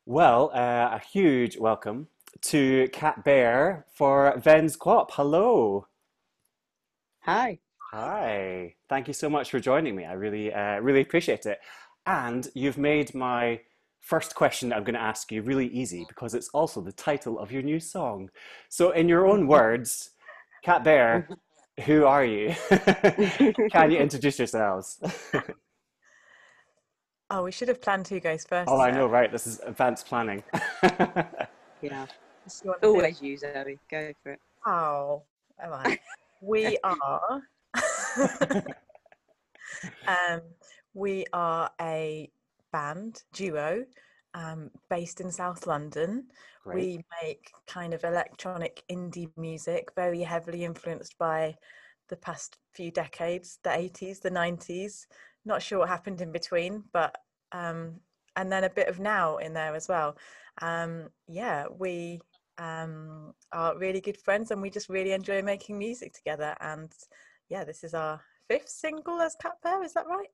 Well, a huge welcome to Catbear for Venn's Quop. Hello. Hi. Hi. Thank you so much for joining me. I really appreciate it. And you've made my first question that I'm going to ask you really easy because it's also the title of your new song. So, in your own words, Catbear, who are you? Can you introduce yourselves? Oh, we should have planned who goes Oh, first, I know, Sarah. right? This is advanced planning. Yeah, You want to do it? always you, Zoe. Go for it. Oh, all right. We are um, we are a band duo based in South London. Great. We make kind of electronic indie music, very heavily influenced by the past few decades, the 80s, the 90s. Not sure what happened in between, but and then a bit of now in there as well. Yeah, we are really good friends and we just really enjoy making music together. And yeah, this is our fifth single as Cat Bear, is that right?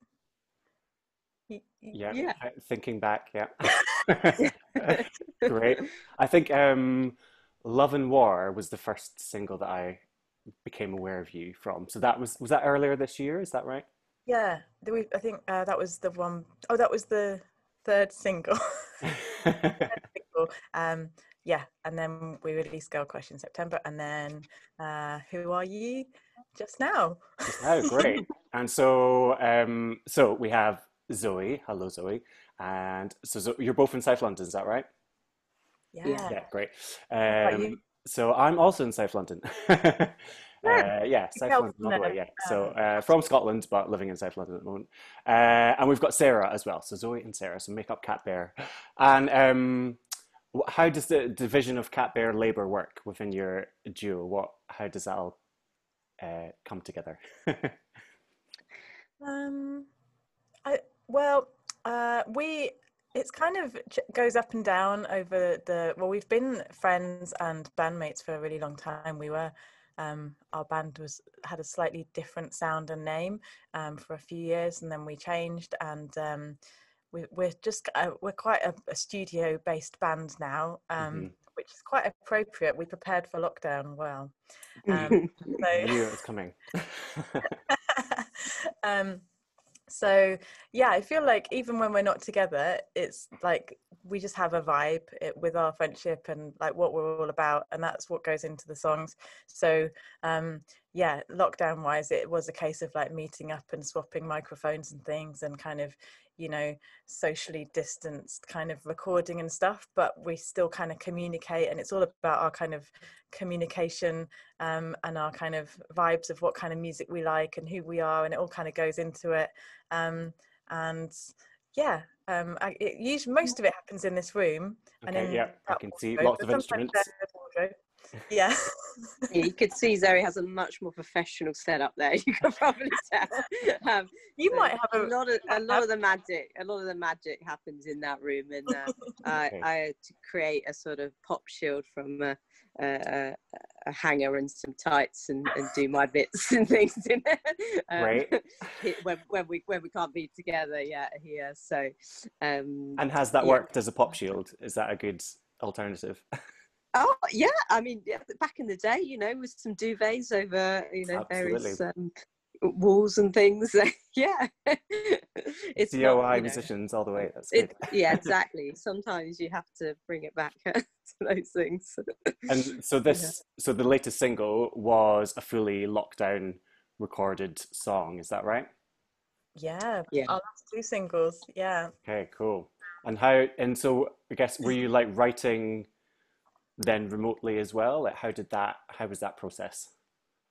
Yeah, Yeah. thinking back, yeah. Great. I think Love and War was the first single that I became aware of you from. So was that earlier this year, is that right? Yeah, I think that was the one oh that was the third single. Single. Yeah, and then we released Girl Crush in September, and then Who Are You just now. Just now, great. And so we have Zoe. Hello, Zoe. And you're both in South London, is that right? Yeah. Yeah. Yeah, great. What about you? So I'm also in South London. Yeah, Yeah, you South hail London from all the way. there. Yeah, so from Absolutely. Scotland, but living in South London at the moment. And we've got Sarah as well. So Zoe and Sarah, so make up Cat Bear. And how does the division of Cat Bear labor work within your duo? How does that all come together? Um, I well, we it's kind of goes up and down over we've been friends and bandmates for a really long time. We were our band was had a slightly different sound and name for a few years, and then we changed, and we're quite a studio based band now, Hmm. which is quite appropriate. We prepared for lockdown well. We um, we so knew it was coming. um, So yeah, I feel like even when we're not together, it's like we just have a vibe with our friendship and like what we're all about, and that's what goes into the songs. So yeah, lockdown wise, it was a case of like meeting up and swapping microphones and things, and kind of socially distanced kind of recording and stuff. But we still kind of communicate, and it's all about our kind of communication and our kind of vibes of what kind of music we like and who we are, and it all kind of goes into it. um, and yeah, usually most of it happens in this room and Okay, in yeah, I that can see wardrobe, lots but of sometimes instruments. there's a wardrobe. Yeah. Yeah, you could see Zoe has a much more professional setup there. You can probably tell. Um, you so might have a lot of the magic happens in that room, and Okay, I had to create a sort of pop shield from a, a hanger and some tights, and do my bits and things in there. great. When we can't be together, yeah, here. So, And has that yeah. worked as a pop shield? Is that a good alternative? Oh yeah, I mean, yeah, back in the day, with some duvets over, Absolutely. various walls and things. Yeah, it's not, DIY musicians all the way. That's good. yeah, exactly. Sometimes you have to bring it back to those things. And Yeah, so the latest single was a fully lockdown recorded song. Is that right? yeah, yeah. our last two singles. Yeah. Okay, cool. And so I guess were you like writing then remotely as well? Like how was that process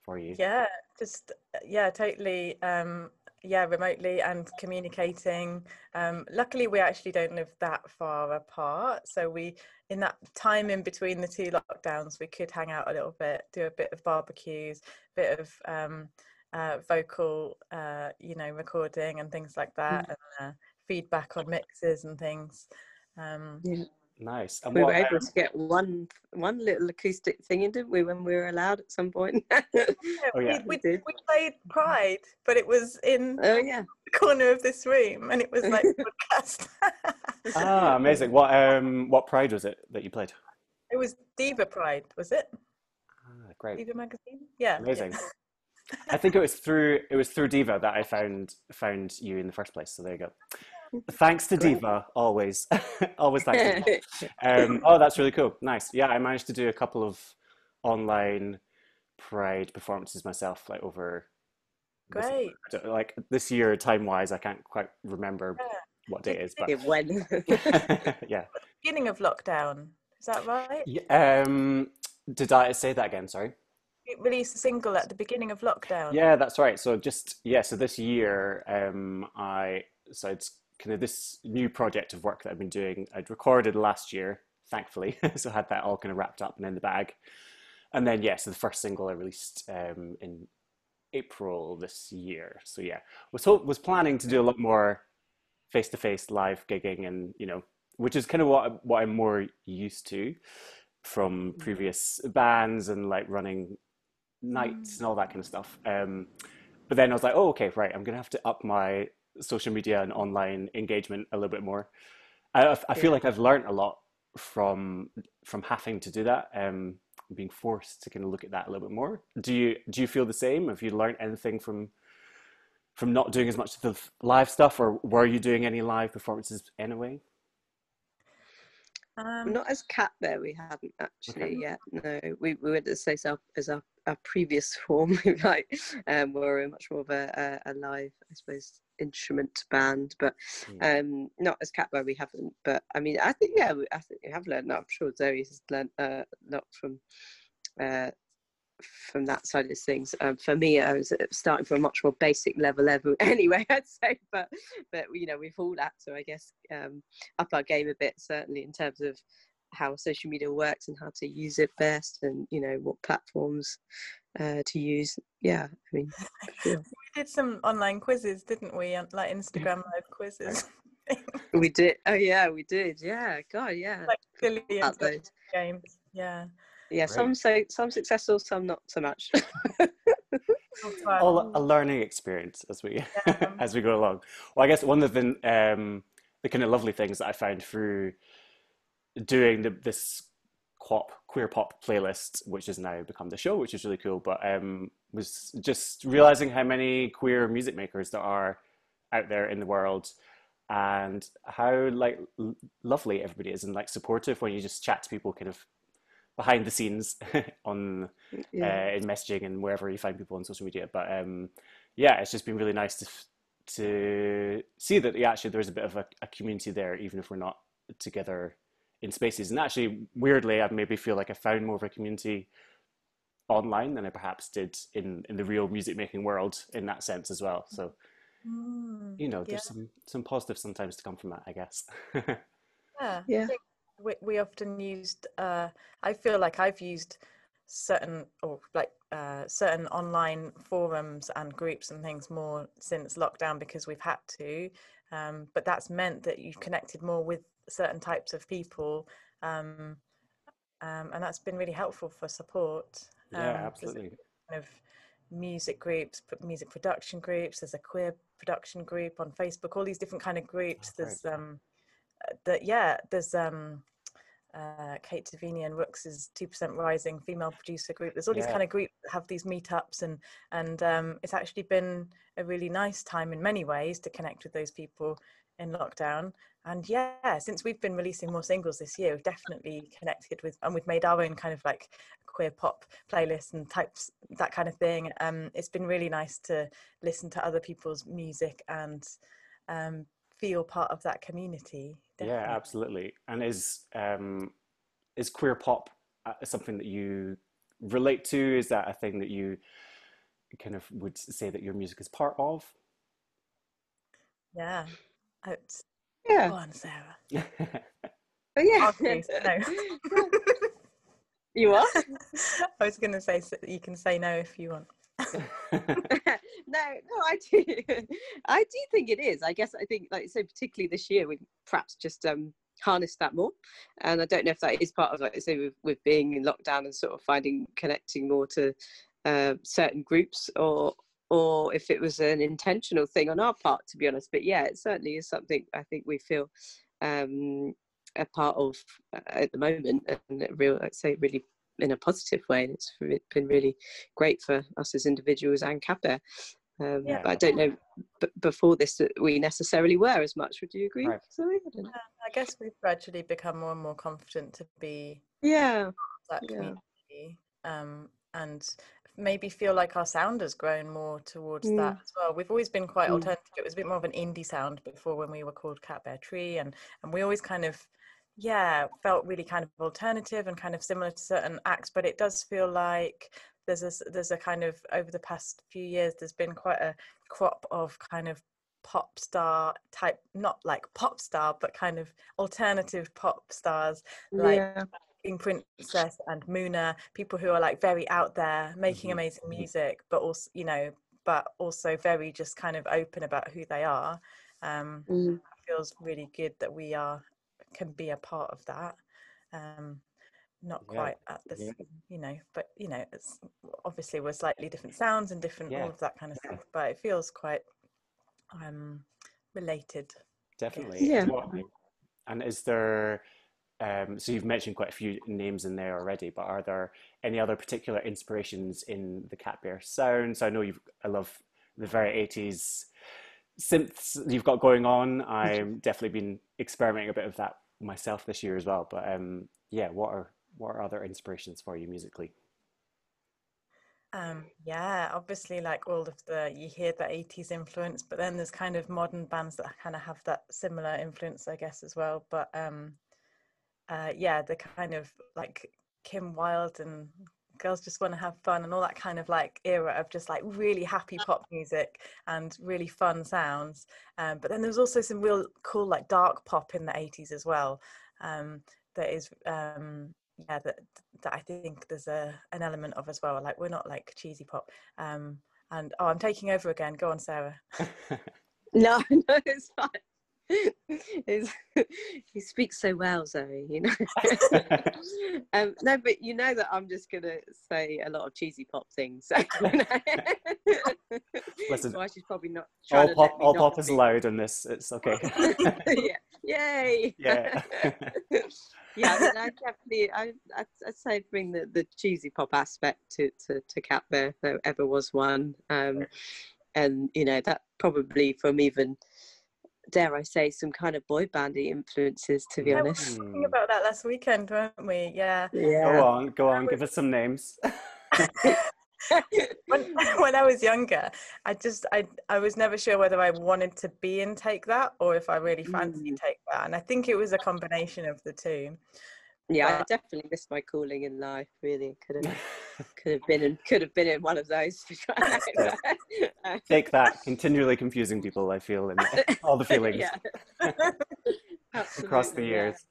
for you? Yeah, just yeah, totally. Yeah, remotely and communicating. Luckily, we actually don't live that far apart, so we, in that time in between the two lockdowns, we could hang out a little bit, do a bit of barbecues, bit of vocal, recording and things like that, and feedback on mixes and things. Um, Yeah. Nice. And We were what? able to get one little acoustic thing in, didn't we, when we were allowed at some point? Yeah, Oh yeah. we did. played Pride, but it was in Oh yeah. the corner of this room, and it was like broadcast. Ah, amazing. What Pride was it that you played? It was Diva Pride, was it? Ah, great. Diva magazine? Yeah. Amazing. I think it was through Diva that I found you in the first place. So there you go. Thanks to Great. Diva, always, always thanks to Diva. Oh, that's really cool. Nice. Yeah, I managed to do a couple of online Pride performances myself, like over was it, Great. like this year time wise. I can't quite remember Yeah. what day it is, but It went. yeah. Beginning of lockdown, is that right? Did I say that again? Sorry. You released a single at the beginning of lockdown. Yeah, that's right. So so this year, so it's kind of this new project of work that I've been doing. I'd recorded last year, thankfully, so I had that all kind of wrapped up and in the bag. And then so the first single I released in April this year. So yeah, was planning to do a lot more face to face live gigging, and which is kind of what I'm more used to from previous bands and like running nights and all that kind of stuff. But then I was like, oh, okay, right, I'm gonna have to up my social media and online engagement a little bit more. I feel Yeah. like I've learned a lot from having to do that, being forced to kind of look at that a little bit more. Do you feel the same? Have you learned anything from not doing as much of the live stuff, or were you doing any live performances anyway? Um, Not as Catbear, we hadn't Okay. actually yet. No, we went to say so as our previous form, like, we're much more of a live, I suppose, instrument band, but Hmm. not as Catbear, we haven't. But I mean, I think we have learned. I'm sure Zoe has learned a lot uh, from that side of things. For me, I was starting from a much more basic level anyway, I'd say, but we've all had to, I guess, up our game a bit, certainly in terms of how social media works and how to use it best, and what platforms to use. Yeah, I mean, for sure. we did some online quizzes, didn't we? Like Instagram live Right. quizzes. We did. Oh yeah, we did. Yeah, God, yeah. Like silly At interactive those. games. Yeah. Yeah, Great. some successful, some not so much. All fun. All a learning experience as we Yeah. as we go along. Well, I guess one of the kind of lovely things that I found through doing this Quop queer pop playlist, which has now become the show, which is really cool. But was just realizing how many queer music makers there are out there in the world, and how like lovely everybody is, and like supportive when you just chat to people kind of behind the scenes on Yeah. in messaging and wherever you find people on social media. But yeah, it's just been really nice to see that actually there's a bit of a community there, even if we're not together in spaces. And actually, weirdly, I maybe feel like I found more of a community online than I perhaps did in the real music making world in that sense as well. So Yeah. there's some positives sometimes to come from that, I guess. Yeah. I Yeah. think we often used, I feel like I've used certain online forums and groups and things more since lockdown because we've had to. But that's meant that you've connected more with certain types of people. And that's been really helpful for support. Yeah, There's absolutely. kind of music groups, music production groups. There's a queer production group on Facebook. All these different kind of Oh, groups. great. There's Kate Davini and Rooks's 2% Rising female producer group. There's all these Yeah, kind of groups that have these meetups, and it's actually been a really nice time in many ways to connect with those people in lockdown. And yeah, since we've been releasing more singles this year, we've definitely connected with, and we've made our own kind of like queer pop playlists and types, that kind of thing. It's been really nice to listen to other people's music and feel part of that community. yeah, Definitely. absolutely. And is queer pop something that you relate to? Is that a thing that you kind of would say that your music is part of? Yeah. It's, Yeah. go on, Sarah. Oh yeah. Ask me. No. You are? I was going to say you can say no if you want. No, I do. I do think it is. I guess I think, like, so particularly this year, we perhaps just harness that more. And I don't know if that is part of, like I say, with being in lockdown and sort of connecting more to certain groups, or if it was an intentional thing on our part, to be honest. But yeah, it certainly is something I think we feel a part of at the moment, and I'd say really in a positive way. And it's been really great for us as individuals and Catbear. But I don't know before this that we necessarily were as much. Would you agree? Right. Sorry, I don't know. I guess we've gradually become more and more confident to be that community, and maybe feel like our sound has grown more towards that as well. We've always been quite alternative. It was a bit more of an indie sound before, when we were called Catbear Tree, and we always kind of felt really kind of alternative and kind of similar to certain acts. But it does feel like there's a kind of, over the past few years, there's been quite a crop of kind of pop star type, not like pop star, but kind of alternative pop stars, like King Princess and Muna, people who are like very out there, making amazing music, but also, but also very just kind of open about who they are. It feels really good that we can be a part of that. Not quite at this, but it's obviously we're slightly different sounds and different all of that kind of stuff, but it feels quite related. Definitely. Yeah. And is there, so you've mentioned quite a few names in there already, but are there any other particular inspirations in the Catbear sound? So I know I love the very 80s synths you've got going on. I've definitely been experimenting a bit of that myself this year as well. But what are other inspirations for you musically? Obviously, like all of you hear the 80s influence, but then there's kind of modern bands that kind of have that similar influence, I guess, as well. But the kind of like Kim Wilde and Girls Just Want to Have Fun and all that kind of like era of just like really happy pop music and really fun sounds. But then there's also some real cool like dark pop in the 80s as well. That is that I think there's an element of as well. Like, we're not like cheesy pop. And I'm taking over again. Go on, Sarah. No, it's fine. You speak so well, Zoe, no, but that I'm just gonna say a lot of cheesy pop things, so Listen, well, she's probably not all pop is allowed in this, it's okay. Yay. Yeah. I definitely I'd say bring the cheesy pop aspect to Catbear, if there ever was one. And that probably from even, dare I say, some kind of boy bandy influences, to be honest. We were talking about that last weekend, weren't we? Yeah. Go on, give us some names. when I was younger, I was never sure whether I wanted to be in Take That or if I really fancied Take That, and I think it was a combination of the two. I definitely missed my calling in life. Really, could have been in one of those. Take That, continually confusing people, I feel, in all the feelings. Across the years.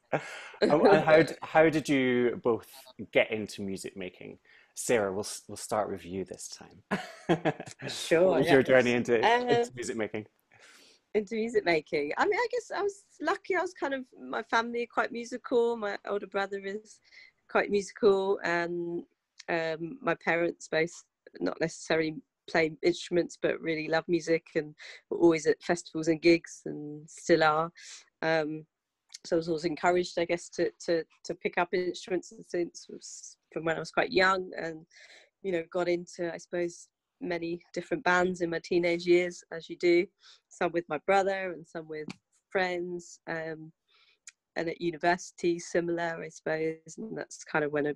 And how did you both get into music making? Sarah, we'll start with you this time. Sure. What was your journey into music making? Into music making. I mean, I guess I was lucky. I was kind of, my family are quite musical. My older brother is quite musical, and my parents both not necessarily play instruments, but really love music and were always at festivals and gigs, and still are. So I was always encouraged, I guess, to pick up instruments since from when I was quite young, and got into, I suppose, many different bands in my teenage years, as you do, some with my brother and some with friends, and at university similar, I suppose. And that's kind of when I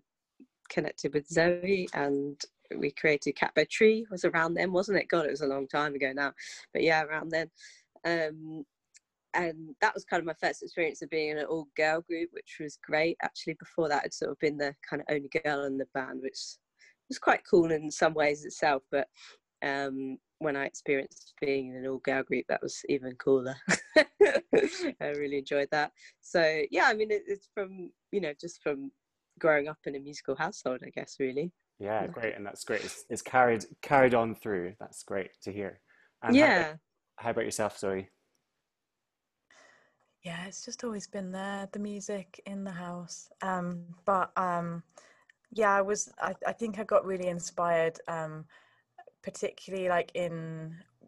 connected with Zoe, and we created Catbear Tree. Was around then, wasn't it? God, it was a long time ago now, but yeah, around then. And that was kind of my first experience of being in an all-girl group, which was great. Actually, before that, I'd sort of been the kind of only girl in the band, which was quite cool in some ways itself. But when I experienced being in an all-girl group, that was even cooler. I really enjoyed that. So yeah, I mean, it's from just from growing up in a musical household, I guess, really. Yeah, great, and that's great. It's carried on through. That's great to hear. And yeah. How about yourself, Zoe? Yeah, it's just always been there, the music in the house. But yeah, I think I got really inspired, particularly like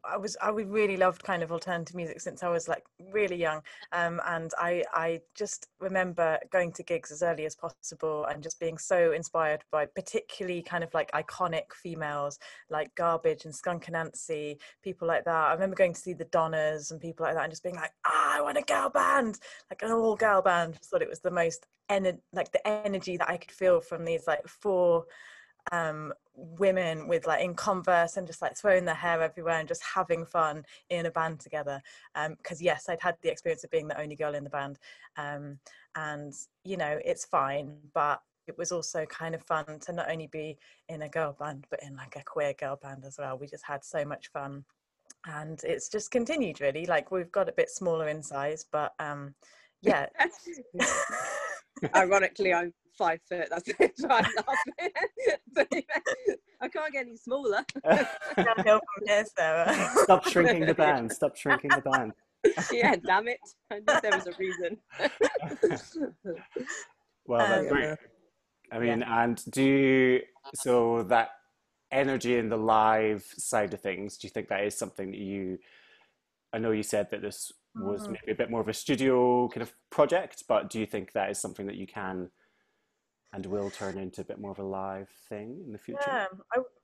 I would really loved kind of alternative music since I was like really young, and I just remember going to gigs as early as possible and just being so inspired by particularly kind of like iconic females like Garbage and Skunk Anansie, people like that. I remember going to see the Donnas and people like that and just being like, I want a girl band, like an all girl band. Just thought it was the most like the energy that I could feel from these like four women with like in Converse and just like throwing their hair everywhere and just having fun in a band together, because yes, I'd had the experience of being the only girl in the band, and you know, it's fine, but it was also kind of fun to not only be in a girl band but in like a queer girl band as well. We just had so much fun, and it's just continued really. Like we've got a bit smaller in size, but yeah. Ironically, I'm 5 foot. That's why I'm laughing. But yeah, I can't get any smaller. Can't help from here, Sarah. Stop shrinking the band. Stop shrinking the band. Yeah, damn it. I knew there was a reason. Well, that's great. Yeah. I mean, and so that energy in the live side of things, do you think that is something that I know you said that this was Mm. maybe a bit more of a studio kind of project, but do you think that is something that you can and will turn into a bit more of a live thing in the future? Yeah,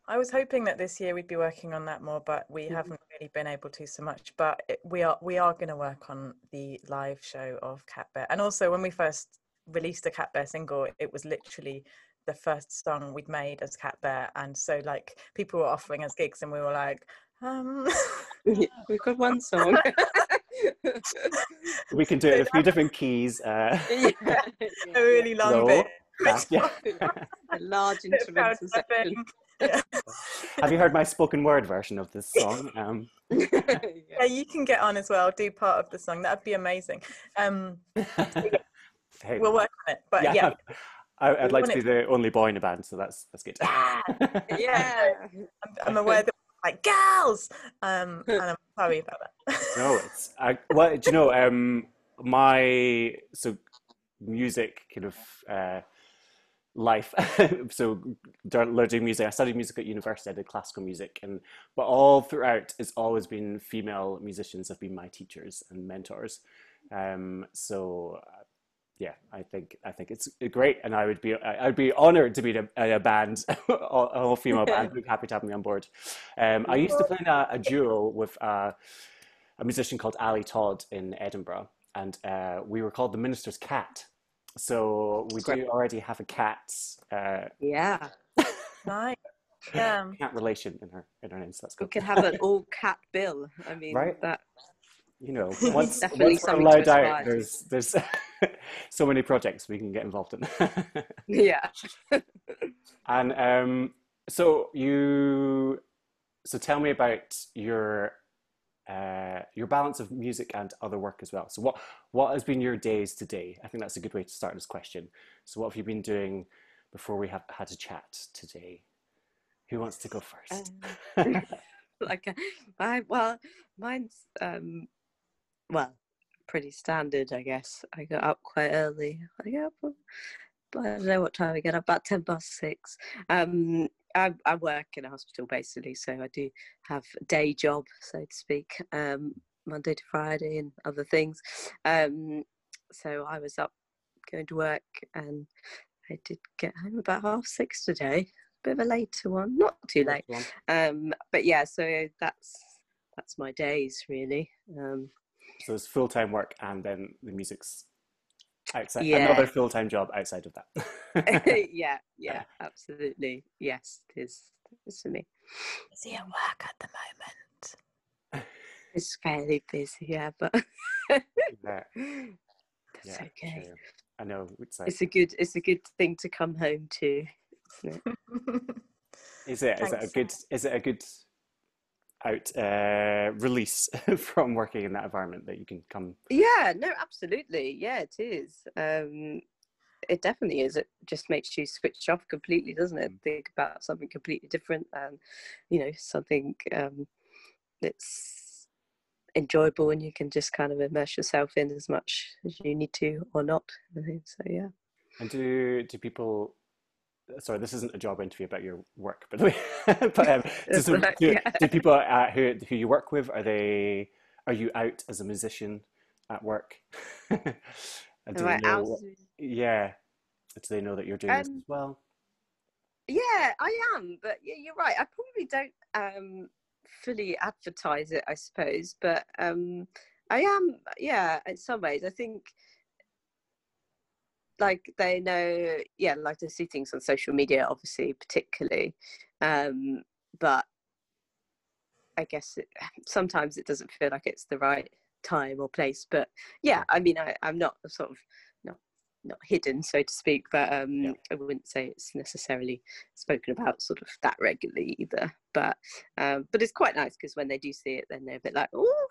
I was hoping that this year we'd be working on that more, but we haven't really been able to so much. But we are going to work on the live show of Catbear. And also, when we first released a Catbear single, it was literally the first song we'd made as Catbear, and so like people were offering us gigs, and we were like, We've got one song. We can do it in a few different keys. Yeah, a really long Low, bit. fast, yeah. a large instrumental section. Yeah. Have you heard my spoken word version of this song? Yeah, you can get on as well, do part of the song. That'd be amazing. Hey, We'll work on it. But yeah, I'd like want to be it. the only boy in a band, so that's good. Yeah. I'm aware that we're like girls, and I'm sorry about that. No, well, do you know, my music kind of life. So learning music, I studied music at university. I did classical music, but all throughout, it's always been female musicians have been my teachers and mentors. So yeah, I think it's great, and I'd be honored to be in a band, a female band. We're happy to have me on board. I used to play in a duo with a musician called Ali Todd in Edinburgh, and we were called the Minister's Cat. So we do already have a cat, Yeah, Nice. Yeah. cat relation in her name. So that's we good, could have an all cat bill. I mean, right? that You know, once definitely we're something to allowed out, aspire to. there's so many projects we can get involved in. Yeah. And so so tell me about your balance of music and other work as well. So what has been your days today? I think that's a good way to start this question. So what have you been doing before we have had a chat today? Who wants to go first? Like, well, mine's well, pretty standard, I guess. I got up quite early. I get up, I don't know what time I get up, about 6:10. I work in a hospital basically, so I do have a day job, so to speak, Monday to Friday and other things. So I was up going to work, and I did get home about 6:30 today. Bit of a later one, not too late. But yeah, so that's my days really. So it's full-time work and then the music's outside, another Yeah. full-time job outside of that. Yeah, absolutely. Yes, it is. It's for me. Is he at work at the moment? It's fairly busy, yeah, but Yeah, that's yeah, okay. true. I know it's like, It's a good thing to come home to, isn't it? is it a good out release from working in that environment that you can come? Yeah, no, absolutely. Yeah, it is. It definitely is. It just makes you switch off completely, doesn't it? Think about something completely different, and something that's enjoyable, and you can just kind of immerse yourself in as much as you need to or not. I think so. Yeah. And do people? Sorry, this isn't a job interview about your work, by the way. But That's right, yeah. do people who you work with, are you out as a musician at work? And do Am they I out? know? Yeah, do they know that you're doing this as well? Yeah, I am, but yeah, you're right. I probably don't fully advertise it, I suppose, but I am. Yeah, in some ways, I think like they know. Yeah, like to see things on social media, obviously, particularly, but I guess sometimes it doesn't feel like it's the right time or place. But yeah, Yeah, I mean, I'm not sort of not not hidden, so to speak, but yeah, I wouldn't say it's necessarily spoken about sort of that regularly either. But it's quite nice because when they do see it, then they're a bit like, oh,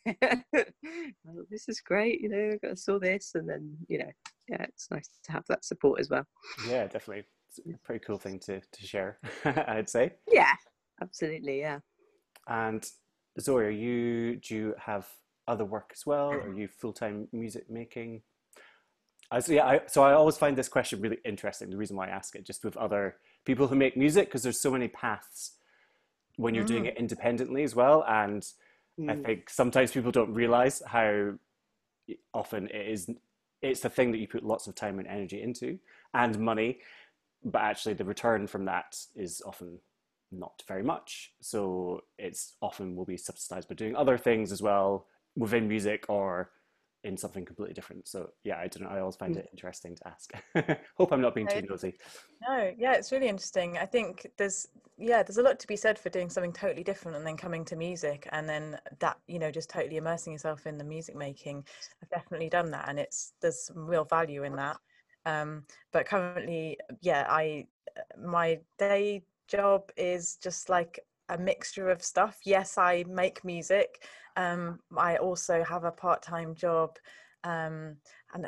oh, this is great, I saw this, and then yeah, it's nice to have that support as well. yeah, definitely. It's a pretty cool thing to share, I'd say. Yeah, absolutely, yeah. And Zoe, do you have other work as well? Are you full-time music making? So I always find this question really interesting. The reason why I ask it, just with other people who make music, because there's so many paths when you're doing Mm. it independently as well. And I Mm. think sometimes people don't realize how often it's the thing that you put lots of time and energy into and money, but actually the return from that is often not very much. So it's often will be subsidized by doing other things as well within music or in something completely different. So yeah, I don't know. I always find Mm. it interesting to ask. Hope I'm not being No, too nosy. no, yeah, it's really interesting. I think there's a lot to be said for doing something totally different and then coming to music and then that, just totally immersing yourself in the music making. I've definitely done that and there's some real value in that. But currently, yeah, my day job is just like a mixture of stuff. Yes, I make music. I also have a part-time job. And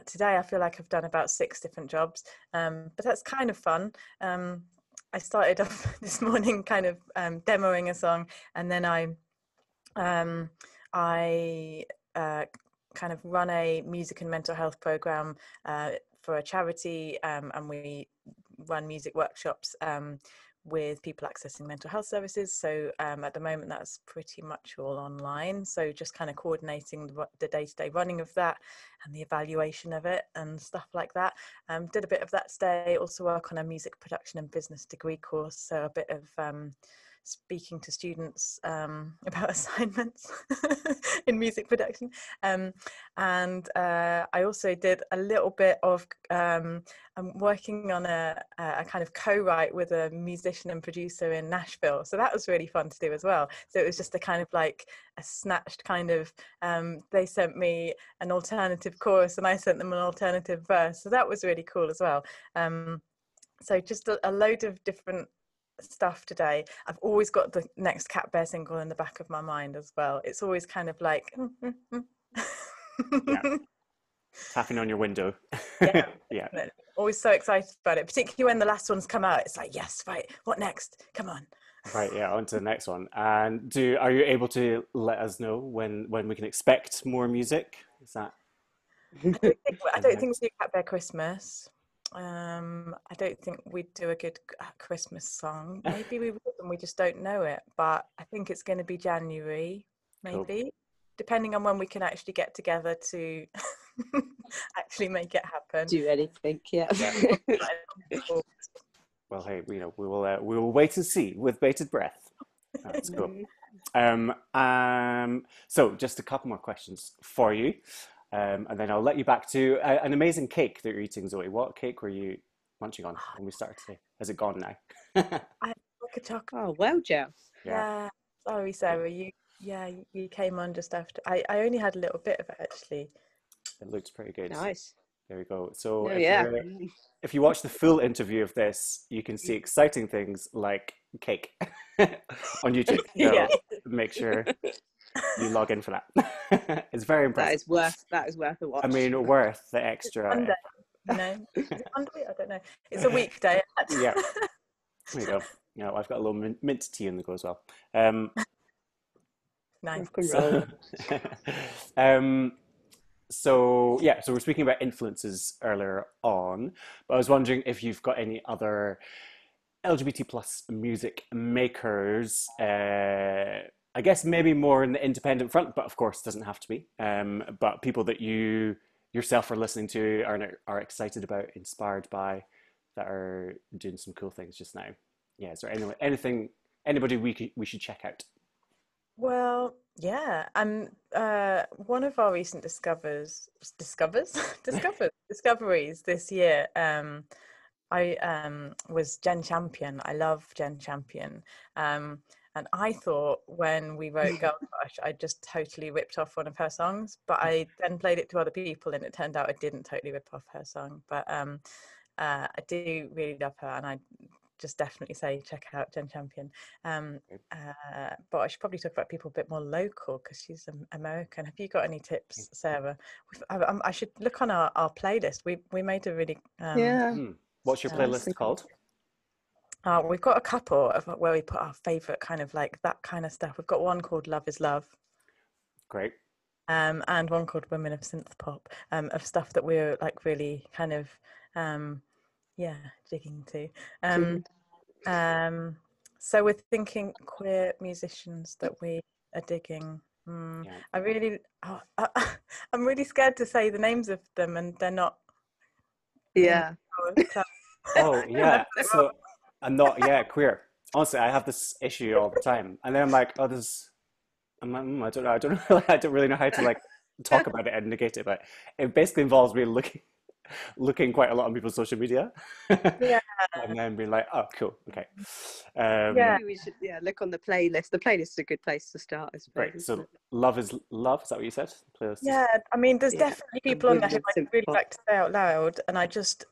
today I feel like I've done about 6 different jobs, but that's kind of fun. I started off this morning kind of demoing a song, and then um, I kind of run a music and mental health program for a charity, and we run music workshops with people accessing mental health services. So at the moment, that's pretty much all online. So just kind of coordinating the day-to-day running of that and the evaluation of it and stuff like that. Did a bit of that today. Also work on a music production and business degree course. So a bit of speaking to students about assignments in music production. And I also did a little bit of I'm working on a kind of co-write with a musician and producer in Nashville. So that was really fun to do as well. So it was just a kind of like a snatched kind of, they sent me an alternative chorus and I sent them an alternative verse. So that was really cool as well. So just a load of different stuff today. I've always got the next Catbear single in the back of my mind as well. It's always kind of like Yeah, tapping on your window. yeah, Yeah. always so excited about it, particularly when the last one's come out. It's like, yes, right, what next, come on. Right, yeah, on to the next one. And are you able to let us know when we can expect more music? Is that I in the don't think next? we do Catbear Christmas. I don't think we'd do a good Christmas song. Maybe we would, and we just don't know it. But I think it's going to be January, Cool. maybe, depending on when we can actually get together to actually make it happen. Do anything, yeah. Yeah. Well, hey, we will wait and see with bated breath. That's cool. So just a couple more questions for you, and then I'll let you back to an amazing cake that you're eating, Zoe. What cake were you munching on when we started today? Has it gone now? I like a chocolate. Oh, well, Joe. Yeah, Yeah. Sorry, Sarah. You came on just after. I only had a little bit of it actually. it looks pretty good. Nice. There we go. So No, yeah. if you watch the full interview of this, you can see exciting things like cake on YouTube. Yeah. So make sure you log in for that. It's very That impressive. is worth a watch. I mean, worth the extra. Monday, Is it Monday? I don't know. It's a weekday. Yeah, there you go. I've got a little mint tea in the go as well. Nice. Rock and So, roll. um, so yeah, so we're speaking about influences earlier on, but I was wondering if you've got any other LGBT plus music makers. I guess maybe more in the independent front, but of course it doesn't have to be. But people that you yourself are listening to are excited about, inspired by, that are doing some cool things just now. Yeah, is there anything anybody we should check out? Well, yeah, and one of our recent discoveries this year. I was Jen Champion. I love Jen Champion. Um, and I thought when we wrote Girl Crush, I just totally ripped off one of her songs. But I then played it to other people, and it turned out I didn't totally rip off her song. But I do really love her, and I just definitely say check out Jen Champion. But I should probably talk about people a bit more local because she's American. Have you got any tips, Sarah? I should look on our playlist. We made a really Yeah. Hmm. What's your Nice. playlist called? we've got a couple of where we put our favorite kind of like that kind of stuff. We've got one called Love Is Love, Great. and one called Women of Synth Pop, of stuff that we're like really kind of yeah, digging to. So we're thinking queer musicians that we are digging. Yeah. I really, I'm really scared to say the names of them, and they're not. Yeah. Oh yeah. So I'm not queer. Honestly, I have this issue all the time, and then I'm like, oh, this. I'm like, I don't know. I don't really. I don't really know how to like talk about it and negate it, but it basically involves me looking quite a lot on people's social media, Yeah, and then being like, oh, cool, okay. yeah. Maybe we should look on the playlist. The playlist is a good place to start, I suppose. Great. Isn't So it? love is love. Is that what you said? Playlist is Yeah, I mean, there's Yeah. definitely And people on there women who of I synth really pop. like to say out loud, and I just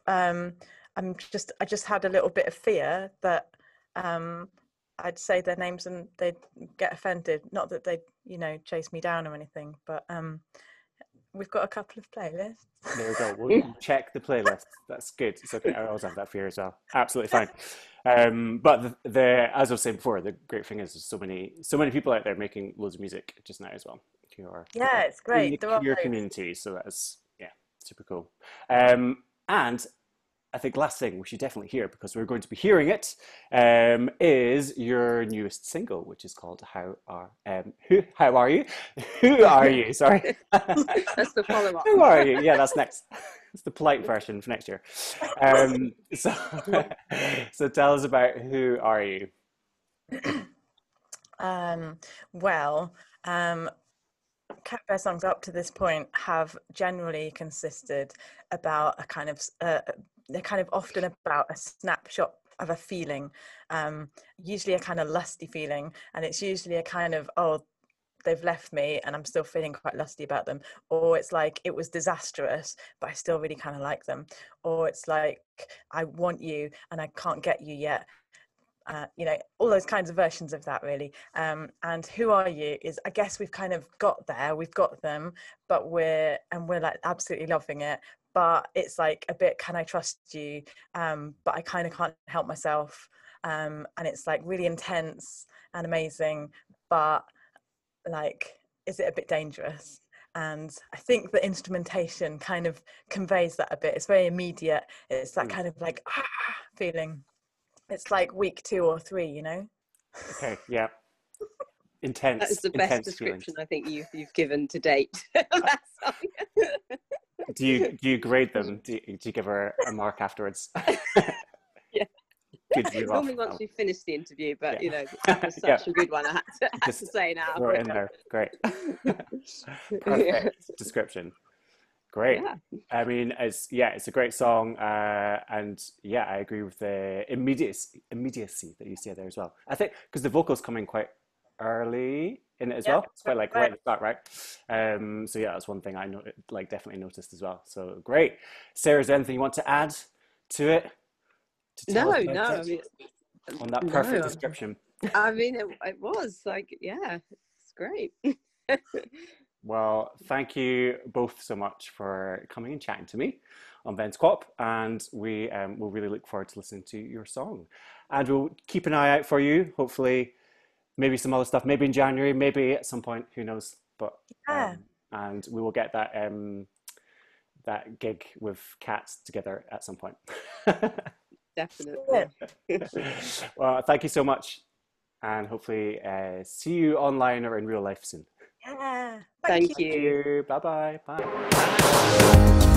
had a little bit of fear that I'd say their names and they'd get offended. Not that they'd, chase me down or anything, but we've got a couple of playlists. there we go. We'll check the playlist. That's good. It's okay. I always have that fear as well. Absolutely fine. But the as I was saying before, the great thing is there's so many people out there making loads of music just now as well, who are Yeah, it's in the great. There are queer loads. community. So that's super cool. And I think last thing we should definitely hear, because we're going to be hearing it, is your newest single, which is called How Are You? Who are you? Sorry. That's the follow-up. Who are you? Yeah, that's next. It's the polite version for next year. So, so tell us about who are you? Well, Catbear songs up to this point have generally consisted about they're kind of often about a snapshot of a feeling, usually a kind of lusty feeling, and it's usually a kind of, oh, they've left me and I'm still feeling quite lusty about them, or it's like it was disastrous but I still really kind of like them, or it's like I want you and I can't get you yet. All those kinds of versions of that, really. And Who Are You is, I guess we've kind of got there, we've got them, but we're like absolutely loving it. But it's like a bit, can I trust you? But I kind of can't help myself. And it's like really intense and amazing, but like, is it a bit dangerous? And I think the instrumentation kind of conveys that a bit. It's very immediate. It's that kind of like feeling. It's like week 2 or 3, Okay, yeah. That is the best Intense feelings. description I think you've given to date. That song. Do you grade them? Do you give her a mark afterwards? Yeah. Good to Normally once we've finished the interview, but that was Yeah. such a good one. I had to say now. Throw it in there. Great. Perfect description. Great. Yeah. I mean, it's a great song, and yeah, I agree with the immediacy that you say there as well. I think because the vocals come in quite early in it as well. It's quite like right at the start, right? So yeah, that's one thing I definitely noticed as well. So great. Sarah, is there anything you want to add to it? To tell us about it? On that perfect description. I mean, it was like, yeah, it's great. Well, thank you both so much for coming and chatting to me on Venn's Quop, and we will really look forward to listening to your song. And we'll keep an eye out for you, hopefully maybe some other stuff, maybe in January, maybe at some point, who knows? But Yeah. and we will get that that gig with Cats together at some point. Definitely. Well, thank you so much, and hopefully see you online or in real life soon. Yeah. Thank you. you. Bye bye. Bye.